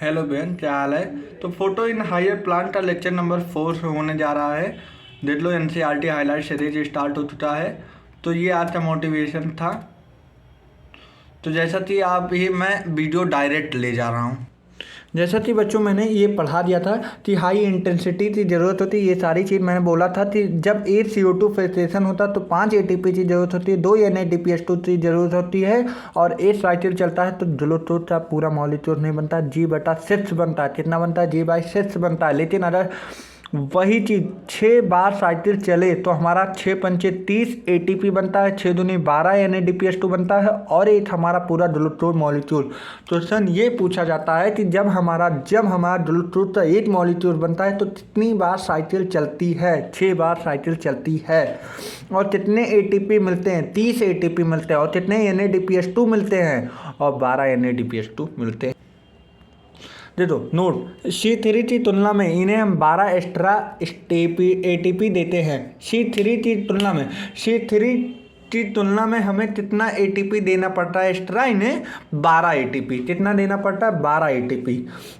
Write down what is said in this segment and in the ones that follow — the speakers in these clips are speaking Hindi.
हेलो बहन, क्या हाल है। तो फोटो इन हायर प्लांट का लेक्चर नंबर 4 होने जा रहा है। देख लो, एनसीईआरटी हाईलाइट सीरीज स्टार्ट हो चुका है। तो ये आज का मोटिवेशन था। तो जैसा कि आप ही मैं वीडियो डायरेक्ट ले जा रहा हूँ। जैसा कि बच्चों मैंने ये पढ़ा दिया था कि हाई इंटेंसिटी की ज़रूरत होती है। ये सारी चीज़ मैंने बोला था कि जब 8 CO2 फिल्ट्रेशन होता है तो 5 ATP की ज़रूरत होती है, 2 NADPH2 की ज़रूरत होती है और 8 साइकिल चलता है तो ग्लूकोज का पूरा मॉलिक्यूल नहीं बनता, G/6 बनता है। कितना बनता है? G/6 बनता है। लेकिन अगर वही चीज़ 6 बार साइकिल चले तो हमारा 6 पंचे 30 ATP बनता है, 6 दूनी 12 NADPH2 बनता है और एक हमारा पूरा ग्लूकोज मॉलिक्यूल। तो क्वेश्चन ये पूछा जाता है कि जब हमारा ग्लूकोज का एक मॉलिक्यूल बनता है तो कितनी बार साइकिल चलती है? 6 बार साइकिल चलती है। और कितने ATP मिलते हैं? 30 ATP मिलते हैं। और कितने NADPH2 मिलते हैं? और 12 NADPH2 मिलते हैं। देखो नोट, C3 की तुलना में इन्हें हम 12 एक्स्ट्रा ATP देते हैं। C3 की तुलना में हमें कितना ATP देना पड़ता है एक्स्ट्रा? इन्हें 12 ATP। कितना देना पड़ता है? 12 ATP।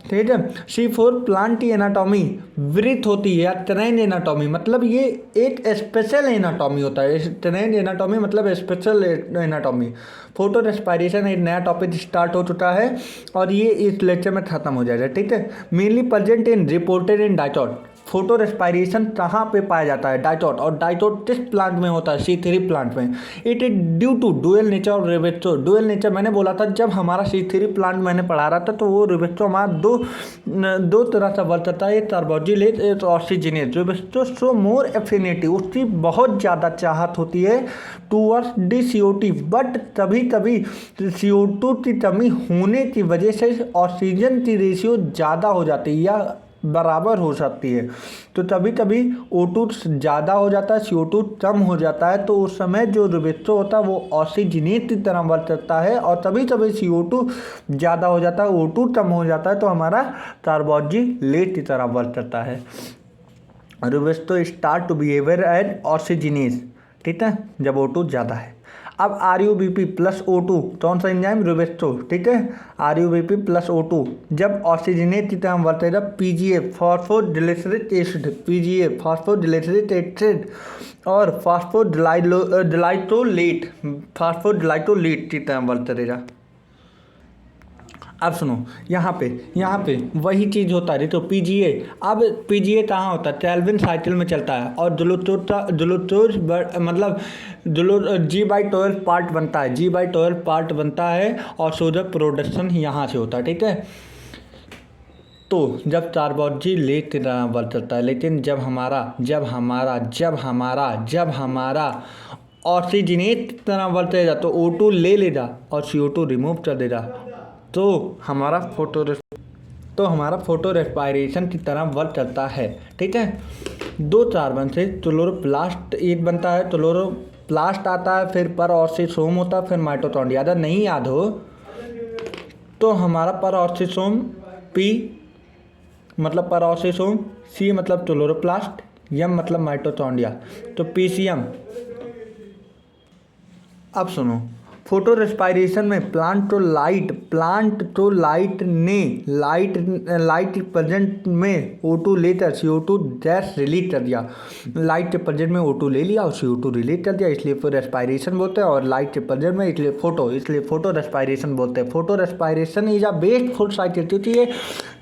ठीक है। C4 प्लांट की एनाटॉमी वृत्त होती है या ट्रेंड एनाटॉमी, मतलब ये एक स्पेशल एनाटॉमी होता है। ट्रेंड एनाटॉमी मतलब स्पेशल एनाटॉमी। फोटो रेस्पायरेशन एक नया टॉपिक स्टार्ट हो चुका है और ये इस लेक्चर में खत्म हो जाएगा। ठीक है। Mainly present in reported in डाइटॉट। फोटो रेस्पायरेशन कहाँ पे पाया जाता है? डाइटॉट। और डाइटॉट किस प्लांट में होता है? C3 प्लांट में। It is due to dual nature और रिवेस्टो। डुअल नेचर मैंने बोला था, जब हमारा C3 प्लांट मैंने पढ़ा रहा था तो वो रिवेस्टो हमारा दो तरह से वर्क करता है, एक कार्बोजिलेट एक ऑक्सीजनेट। रिवेस्टो शो मोर एफिनिटी, उसकी बहुत ज़्यादा चाहत होती है टूवर्ड्स डी CO2, बट कभी कभी CO2 की कमी होने की वजह से ऑक्सीजन की रेशियो ज़्यादा हो जाती है या बराबर हो सकती है। तो कभी कभी O2 ज़्यादा हो जाता है, CO2 कम हो जाता है, तो उस समय जो रिवेस्टो होता है वो ऑक्सीजनेट की तरह वर्क करता है। और कभी कभी CO2 ज़्यादा हो जाता है, O2 कम हो जाता है, तो हमारा कार्बोजिलेट की तरह वर्क करता है। Rubisco start to behaviour as oxygenase. ठीक है, जब O2 ज़्यादा है। अब RuBp प्लस O2 कौन सा एंजाइम? रिवेस्टो। ठीक है। RuBp प्लस O2 जब ऑक्सीजनेट की तरह वर्तेगा PGA फॉस्फोडिलाइसिलिक एसिड, PGA फॉस्फोडिलाइसिलिक एसिड और फास्फोडिलाइटोलेट की तरह वर्तेगा। अब सुनो, यहाँ पे वही चीज़ होता है। तो PGA, अब PGA कहाँ होता है? केल्विन साइकिल में चलता है और ग्लूकोज मतलब G/12 पार्ट बनता है, G/12 पार्ट बनता है और सोडा प्रोडक्शन यहाँ से होता है। ठीक है। तो जब कार्बोजिलेट की तरह वर्क करता है, लेकिन जब हमारा ऑक्सीजनेट की तरह वर्क करेगा तो O2 ले लेगा और CO2 रिमूव कर देगा। तो हमारा फोटो रेस्पायरेशन की तरह वर्क करता है। ठीक है। 2 कार्बन से क्लोरोप्लास्ट एक बनता है, क्लोरोप्लास्ट आता है, फिर परऑक्सीसोम होता है, फिर माइटोकॉन्ड्रिया। अगर नहीं याद हो तो हमारा परऑक्सीसोम P मतलब परऑक्सीसोम, C मतलब क्लोरोप्लास्ट, M मतलब माइटोकॉन्ड्रिया, तो PCM। अब सुनो, फोटो रेस्पायरेशन में प्लांट तो लाइट प्रेजेंट में O2 लेकर CO2 गैस रिलीज कर दिया। लाइट के प्रेजेंट में O2 ले लिया और CO2 रिलीज कर दिया, इसलिए फिर रेस्पायरेशन बोलते हैं। और लाइट के प्रेजेंट में इसलिए फोटो रेस्पायरेशन बोलते हैं। Photo respiration is a best full cycle, क्योंकि ये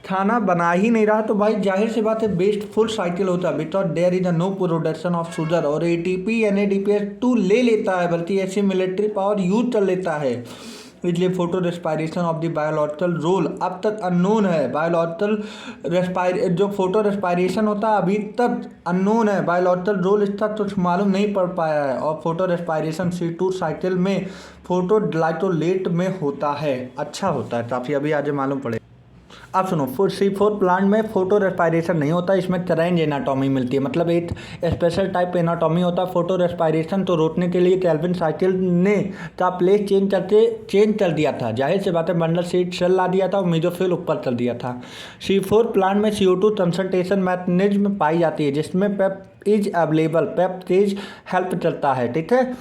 खाना बना ही नहीं रहा तो भाई जाहिर सी बात है बेस्ट फुल साइकिल होता है, because there is a no production of sugar. और ATP NADPH2 ले लेता है, बल्कि ऐसी मिलिट्री पावर यूज कर लेता है। इसलिए photo respiration of the biological role अब तक अननोन है। जो फोटो रेस्पायरेशन होता है अभी तक अननोन है। बायोलॉजिकल रोल इसका कुछ मालूम नहीं पड़ पाया है। और फोटो रेस्पायरेशन C2 साइकिल में फोटोग्लाइकोलेट में होता है। अच्छा होता है काफ़ी, अभी आज मालूम पड़े। अब सुनो, C4 प्लांट में फोटो रेस्पायरेशन नहीं होता, इसमें ट्रेंड एनाटॉमी मिलती है, मतलब एक स्पेशल टाइप एनाटॉमी होता है। फोटो रेस्पायरेशन तो रोकने के लिए केल्विन साइकिल ने का प्लेस चेंज कर दिया था। जाहिर सी बात है, बंडल सीट सेल ला दिया था और मेसोफिल ऊपर कर दिया था। C4 प्लांट में CO2 कंसंट्रेशन मैकेनिज्म पाई जाती है, जिसमें पेप इज अवेलेबल, पेप तेज हेल्प चलता है। ठीक है।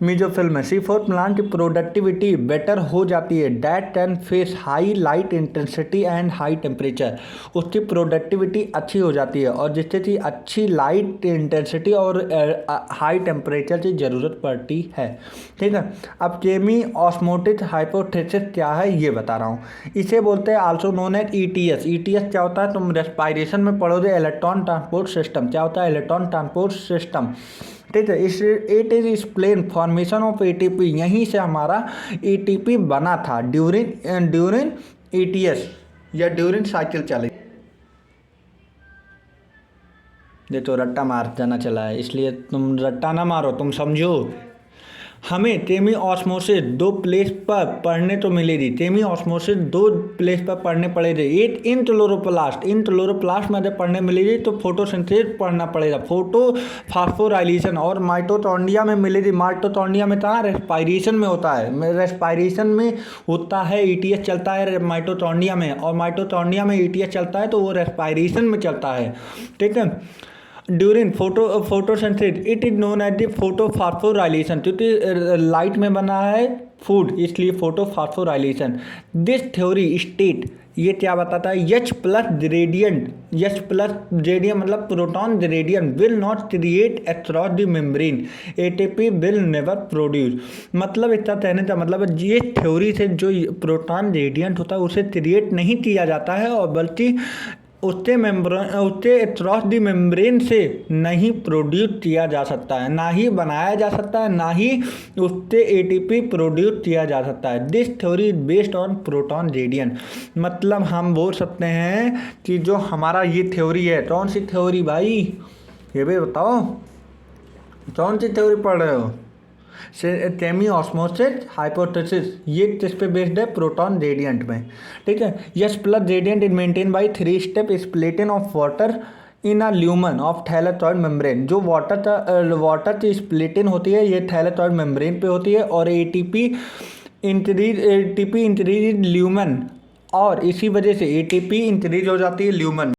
मीजोफिल में C4 प्लांट की प्रोडक्टिविटी बेटर हो जाती है, that can face high light intensity and high temperature. उसकी प्रोडक्टिविटी अच्छी हो जाती है और जिससे कि अच्छी लाइट इंटेंसिटी और हाई टेम्परेचर की ज़रूरत पड़ती है। ठीक है, अब सेमी ऑस्मोटिक हाइपोथेसिस क्या है ये बता रहा हूँ। इसे बोलते हैं also known as ETS। ETS क्या होता है, तुम रेस्पायरेशन में पढ़ोगे, इलेक्ट्रॉन ट्रांसपोर्ट सिस्टम। क्या होता है, इलेक्ट्रॉन ट्रांसपोर्ट सिस्टम। ठीक है, इस it is explain formation of ATP। यहीं से हमारा ATP बना था ड्यूरिंग ETS या ड्यूरिंग साइकिल चले। ये तो रट्टा मार जाना चला है, इसलिए तुम रट्टा ना मारो, तुम समझो। हमें सेमी ऑस्मोसिस दो प्लेस पर पढ़ने तो मिलेगी, सेमी ऑस्मोसिस दो प्लेस पर पढ़ने पड़ेगी। एक इंट्रोलोरोप्लास्ट में जब पढ़ने मिलेगी तो फोटोसिंथेसिस पढ़ना पड़ेगा, फोटो फास्फोराइलेशन, और माइटोकॉन्ड्रिया में मिलेगी। माइटोकॉन्ड्रिया में कहाँ, रेस्पायरेशन में होता है, रेस्पायरेशन में होता है ETS चलता है माइटोकॉन्ड्रिया में, और माइटोकॉन्ड्रिया में ETS चलता है तो वो रेस्पायरेशन में चलता है। ठीक है, during photosynthesis it is known as the photophosphorylation, क्योंकि लाइट में बना है फूड, इसलिए फोटोफॉस्फोराइलेशन। दिस थ्योरी स्टेट, ये क्या बताता है, H प्लस ग्रेडियंट मतलब proton gradient will not create across the membrane, ATP will never produce. मतलब इतना कहने का मतलब ये थ्योरी से जो प्रोटॉन ग्रेडियंट होता है उसे क्रिएट नहीं किया जाता है, और बल्कि उससे अक्रॉस द मेम्ब्रेन से नहीं प्रोड्यूस किया जा सकता है, ना ही बनाया जा सकता है, ना ही उससे ATP प्रोड्यूस किया जा सकता है। This theory based on proton gradient. मतलब हम बोल सकते हैं कि जो हमारा ये थ्योरी है, कौन सी थ्योरी भाई, ये भी बताओ कौन सी थ्योरी पढ़ रहे हो। सेमी ऑस्मोसिस हाइपोथेसिस, ये किस पे बेस्ड है, प्रोटॉन ग्रेडियंट में। ठीक है, H plus gradient is maintain by 3 step splitting of water in a lumen of thylakoid membrane. जो वाटर की स्प्लिटिंग होती है ये थैलेटॉइड मेम्ब्रेन पे होती है, और ATP इंक्रीज ल्यूमन, और इसी वजह से ATP इंक्रीज हो जाती है ल्यूमन।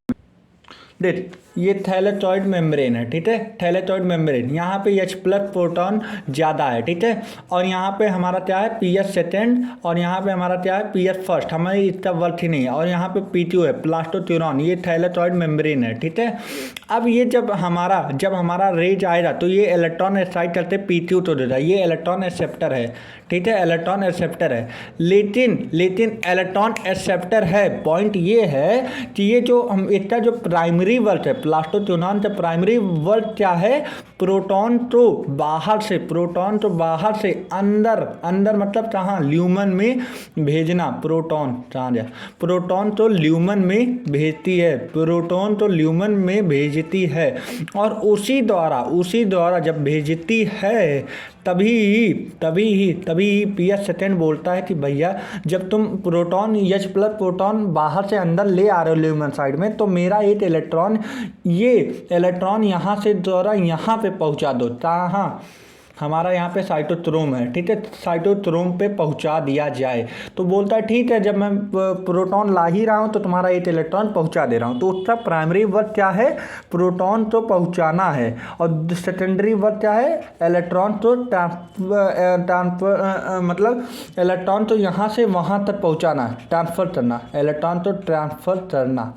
देख, ये थैलेटॉइड मेम्ब्रेन है, ठीक है, थैलेटॉइड मेम्ब्रेन, यहाँ पे H प्लस प्रोटॉन ज़्यादा है, ठीक है, और यहाँ पे हमारा क्या है, PS सेकेंड, और यहाँ पे हमारा क्या है, PS फर्स्ट, हमारी इसका वर्थ ही नहीं है, और यहाँ पे P2 है, प्लास्टोट्यूरॉन। ये थैलेटॉइड मेम्ब्रेन है, ठीक है। अब ये जब हमारा रेज आएगा तो ये इलेक्ट्रॉन एक्साइट करते P2 तो देता है, ये इलेक्ट्रॉन एक्सेप्टर है, ठीक है, इलेक्ट्रॉन एक्सेप्टर है। लेकिन इलेक्ट्रॉन एक्सेप्टर है, पॉइंट ये है कि ये जो हम इसका जो प्राइमरी वर्क है, प्लास्टोट्यूरॉन का प्राइमरी वर्क क्या है, प्रोटॉन तो बाहर से अंदर मतलब कहाँ, ल्यूमन में भेजना। प्रोटॉन कहाँ जा, प्रोटॉन तो ल्यूमन में भेजती है, प्रोटॉन तो ल्यूमन में भेजती है, और उसी द्वारा जब भेजती है तभी ही PS सेकेंड बोलता है कि भैया जब तुम प्रोटॉन H प्लस प्रोटॉन बाहर से अंदर ले आ रहे हो ल्यूमन साइड में, तो मेरा एक इलेक्ट्रॉन यहाँ से द्वारा यहाँ पे पहुँचा दो। कहाँ, हमारा यहाँ पे साइटोक्रोम है, ठीक है, साइटोक्रोम पे पहुँचा दिया जाए। तो बोलता है ठीक है, जब मैं प्रोटॉन ला ही रहा हूँ तो तुम्हारा एक इलेक्ट्रॉन पहुँचा दे रहा हूँ। तो उसका प्राइमरी वर्क क्या है, प्रोटॉन तो पहुँचाना है, और सेकेंडरी वर्क क्या है, इलेक्ट्रॉन तो मतलब इलेक्ट्रॉन तो यहाँ से वहाँ तक पहुँचाना, ट्रांसफ़र करना, इलेक्ट्रॉन तो ट्रांसफ़र करना,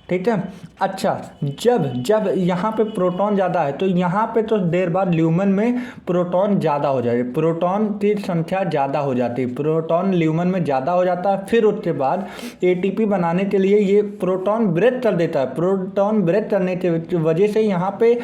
ठीक है। अच्छा, जब यहाँ पे प्रोटॉन ज़्यादा है तो यहाँ पे तो देर बाद ल्यूमन में प्रोटॉन ज़्यादा हो जाए, प्रोटॉन की संख्या ज़्यादा हो जाती है, प्रोटॉन ल्यूमन में ज़्यादा हो जाता है। फिर उसके बाद ATP बनाने के लिए ये प्रोटॉन ब्रेक कर देता है, प्रोटॉन ब्रेक करने की वजह से यहाँ पे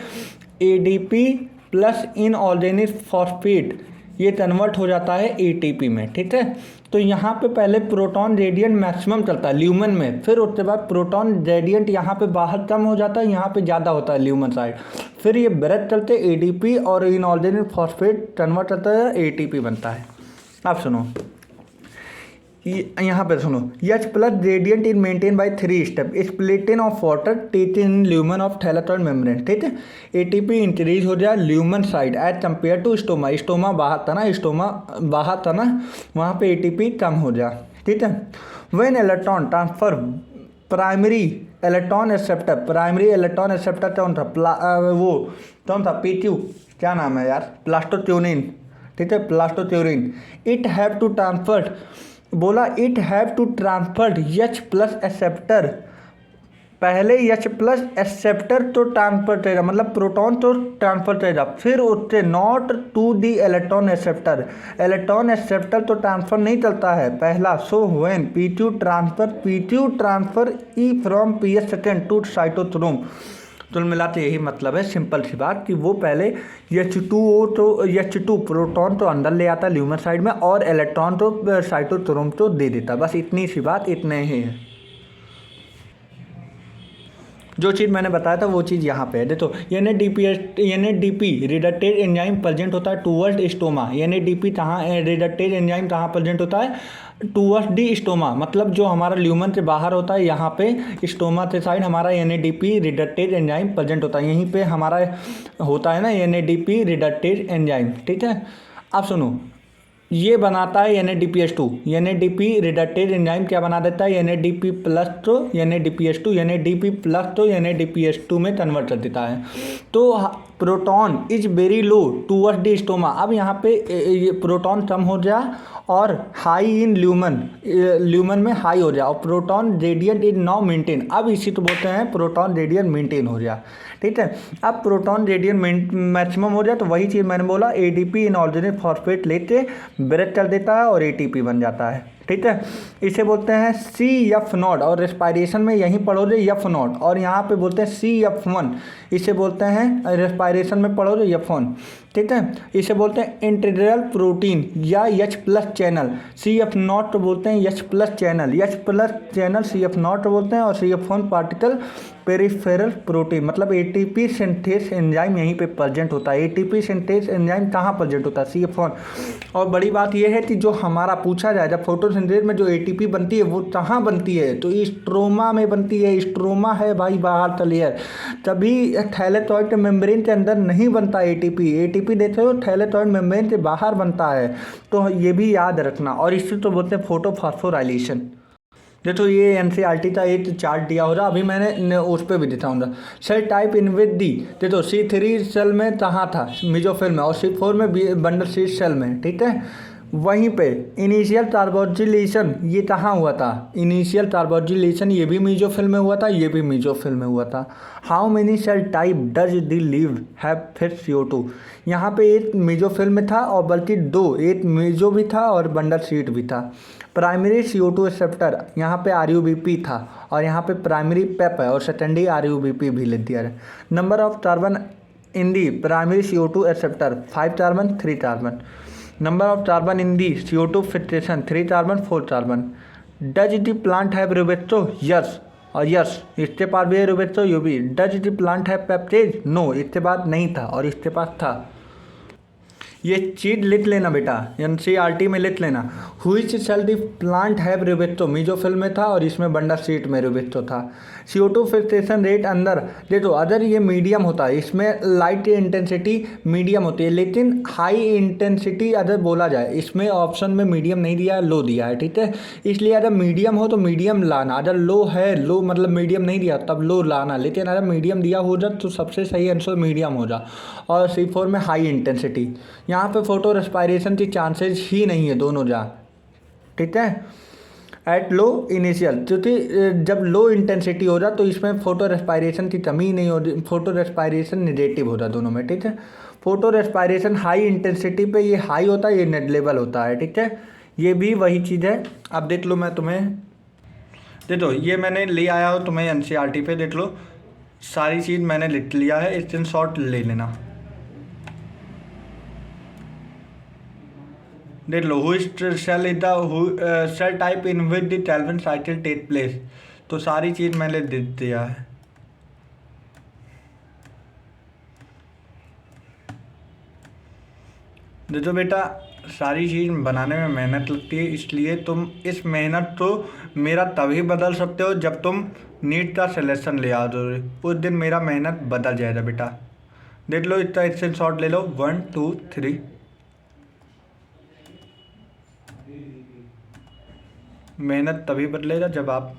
ADP प्लस इनऑर्गेनिक फॉस्फेट ये कन्वर्ट हो जाता है ATP में, ठीक है। तो यहाँ पे पहले प्रोटॉन ग्रेडियंट मैक्सिमम चलता है ल्यूमन में, फिर उसके बाद प्रोटॉन ग्रेडियंट यहाँ पे बाहर कम हो जाता है, यहाँ पे ज़्यादा होता है ल्यूमन साइड, फिर ये ब्रेक चलते ADP और इनऑर्गेनिक फॉस्फेट कन्वर्ट करता है, ATP बनता है। अब सुनो, यहाँ पे सुनो, H plus gradient is maintain by 3 step splitting of water taking lumen of thylakoid membrane, ठीक है। ATP इंक्रीज हो जाए lumen side as compare to stroma बाहर था ना, वहाँ पे ATP कम हो जाए, ठीक है। When electron transfer primary electron acceptor कौन था, वो कौन था, P2, क्या नाम है यार, प्लास्टोट्यूनिन, ठीक है, प्लास्टोथ्योरिन। इट हैव टू ट्रांसफर, बोला it have to transfer H plus acceptor, पहले H प्लस एक्सेप्टर तो ट्रांसफर करेगा, मतलब प्रोटॉन तो ट्रांसफर करेगा, फिर उससे not to the electron acceptor, electron acceptor तो ट्रांसफर नहीं चलता है पहला। So when P2 transfer E from PS second to cytochrome. तो मिलाते यही मतलब है, सिंपल सी बात, कि वो पहले H2O तो H2 प्रोटॉन तो अंदर ले आता ल्यूमर साइड में, और इलेक्ट्रॉन तो साइटोक्रोम तो दे देता। बस इतनी सी बात, इतने ही है। जो चीज़ मैंने बताया था वो चीज़ यहाँ पे है। देखो NADP रिडक्टेज एंजाइम प्रेजेंट होता है टूवर्ड स्टोमा। NADP कहाँ, रिडक्टेज एंजाइम कहाँ प्रेजेंट होता है? टूवर्ड दी स्टोमा, मतलब जो हमारा ल्यूमन से बाहर होता है, यहाँ पे स्टोमा के साइड हमारा NADP रिडक्टेज एंजाइम प्रेजेंट होता है, यहीं पे हमारा होता है ना NADP रिडक्टेज एंजाइम। ठीक है, अब सुनो, ये बनाता है NADPH2। NADP रिडक्टेज एंजाइम क्या बना देता है? NADP प्लस तो NADPH2, NADP प्लस तो NADPH2 में कन्वर्ट कर देता है। तो proton is very low towards the stoma. अब यहाँ पे ये प्रोटॉन कम हो जाए और हाई इन ल्यूमन में हाई हो जाए, और proton radiant is now maintain. अब इसी तो बोलते हैं प्रोटॉन रेडियंट मेंटेन हो जाए। ठीक है, अब प्रोटॉन रेडियंट मैक्सिमम हो जाए तो वही चीज़ मैंने बोला, ADP इनऑर्गेनिक फॉस्फेट लेके ब्रेक कर देता है और ATP बन जाता है। ठीक है, इसे बोलते हैं CF0, और रेस्पायरेशन में यहीं पढ़ोगे F0, और यहाँ पे बोलते हैं CF1, इसे बोलते हैं रेस्पायरेशन में पढ़ोगे F1। ठीक है, इसे बोलते हैं इंटीग्रल प्रोटीन या H प्लस चैनल। CF0 बोलते हैं H प्लस चैनल, CF0 बोलते हैं, और CF1 पार्टिकल पेरिफेरल प्रोटीन, मतलब ATP सिंथेस एंजाइम यहीं पे प्रेजेंट होता है। ATP सिंथेस एंजाइम कहाँ प्रेजेंट होता है? CF1। और बड़ी बात यह है कि जो हमारा पूछा जाए, जब फोटोसिंथेसिस में जो ATP बनती है वो कहाँ बनती है? तो स्ट्रोमा में बनती है। स्ट्रोमा है भाई बाहर क्लियर, तभी थैलेटॉइड मेम्ब्रेन के अंदर नहीं बनता ATP देते हो, थैलेटॉइड मेम्ब्रेन के बाहर बनता है, तो ये भी याद रखना। और इससे तो बोलते हैं फोटोफॉस्फोराइलेशन। देखो ये NCERT का एक चार्ट दिया हो रहा, अभी मैंने उस पर भी दिखाऊंगा। Cell type in with the, देखो C3 सेल में कहाँ था? मेसोफिल में, और C4 में बंडल सीट सेल में। ठीक है, वहीं पे इनिशियल कार्बोक्सिलेशन ये कहाँ हुआ था? इनिशियल कार्बोक्सिलेशन ये भी मेसोफिल में हुआ था, ये भी मेसोफिल में हुआ था। How many cell type does the leave have फिर CO2? यहाँ पे एक मेसोफिल में था, और बल्कि दो, एक मेसो भी था और बंडल सीट भी था। प्राइमरी CO2 एक्सेप्टर यहाँ पे RUBP था, और यहाँ पे प्राइमरी पेप है, और सेकेंडरी RUBP भी ले दिया है। Number of carbon in the primary CO2 acceptor 5 carbon 3 carbon. Number of carbon in the CO2 filtration 3 carbon 4 carbon. Does the plant have rubisco? Yes, और यस इसके पास भी है रुबेक्टो, यू भी। Does the plant have PEPcase? No, इसके पास नहीं था और इसके पास था। ये चीज लिख लेना बेटा, NCERT में लिख लेना। Which cell the plant have rubisco? Mesophyll में था, और इसमें बंडल सीट में रुबेक्टो था। CO2 फिल्ट्रेशन रेट अंदर देखो, अदर ये मीडियम होता है, इसमें लाइट इंटेंसिटी मीडियम होती है, लेकिन हाई इंटेंसिटी अगर बोला जाए, इसमें ऑप्शन में मीडियम नहीं दिया है, लो दिया है। ठीक है, इसलिए अगर मीडियम हो तो मीडियम लाना, अगर लो है, लो मतलब मीडियम नहीं दिया तब लो लाना, लेकिन अगर मीडियम दिया हो जाए तो सबसे सही आंसर मीडियम हो जा। और C4 में हाई इंटेंसिटी, यहाँ पे फोटो रेस्पायरेशन की चांसेस ही नहीं है, दोनों जा। ठीक है, एट लो इनिशियल, क्योंकि जब लो इंटेंसिटी हो रहा तो इसमें फोटो रेस्पायरेशन की कमी नहीं हो रही, फोटो रेस्पायरेशन नेगेटिव हो रहा दोनों में। ठीक है, फोटो रेस्पायरेशन हाई इंटेंसिटी पे ये हाई होता है, ये नेग्लेबल होता है। ठीक है, ये भी वही चीज़ है। अब देख लो, मैं तुम्हें देख लो, ये मैंने ले आया हो तुम्हें NCERT पे, देख लो सारी चीज़ मैंने लिख लिया है, स्क्रीनशॉट ले लेना। देख लो, which cell is the cell type in which the Calvin cycle take place. तो सारी चीज़ मैंने लिख दिया है। देखो बेटा, सारी चीज़ बनाने में मेहनत लगती है, इसलिए तुम इस मेहनत को मेरा तभी बदल सकते हो जब तुम नीट का सिलेक्शन ले आओ, उस दिन मेरा मेहनत बदल जाएगा बेटा। देख लो, इतना स्क्रीनशॉट ले लो, 1 2 3। मेहनत तभी बदलेगा जब आप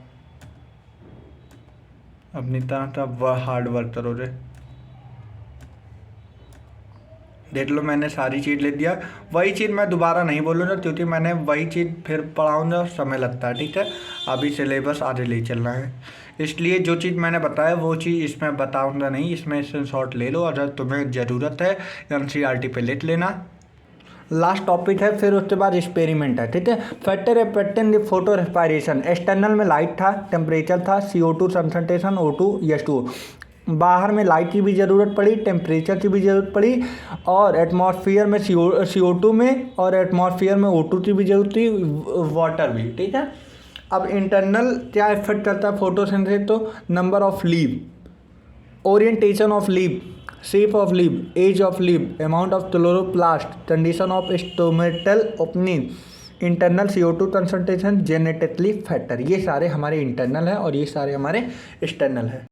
अपनी तरह का हार्ड वर्क करोगे। देख लो मैंने सारी चीज़ लिख दिया। वही चीज़ मैं दोबारा नहीं बोलूँगा क्योंकि मैंने वही चीज़ फिर पढ़ाऊँगा, समय लगता है, ठीक है। अभी सिलेबस आगे ले चलना है, इसलिए जो चीज़ मैंने बताया वो चीज़ इसमें बताऊँगा नहीं, इसमें स्क्रीनशॉट ले लो, अगर तुम्हें ज़रूरत है NCERT पे लिख लेना। लास्ट टॉपिक है, फिर उसके बाद एक्सपेरिमेंट है, ठीक है। Factor affecting the photo respiration. External में लाइट था, टेम्परेचर था, CO2 कंसनट्रेशन, O2 H2O। बाहर में लाइट की भी ज़रूरत पड़ी, टेम्परेचर की भी ज़रूरत पड़ी, और एटमॉस्फेयर में CO2 में, और एटमॉस्फेयर में O2 की भी ज़रूरत थी, वाटर भी, ठीक है। अब इंटरनल क्या इफेक्ट करता है फोटोसिंथेसिस, तो number of leave, orientation of leave, shape of leave, age of leave, amount of chloroplast, condition of stomatal opening, internal CO2 concentration, genetically factor. ये सारे हमारे इंटरनल है और ये सारे हमारे एक्सटर्नल है।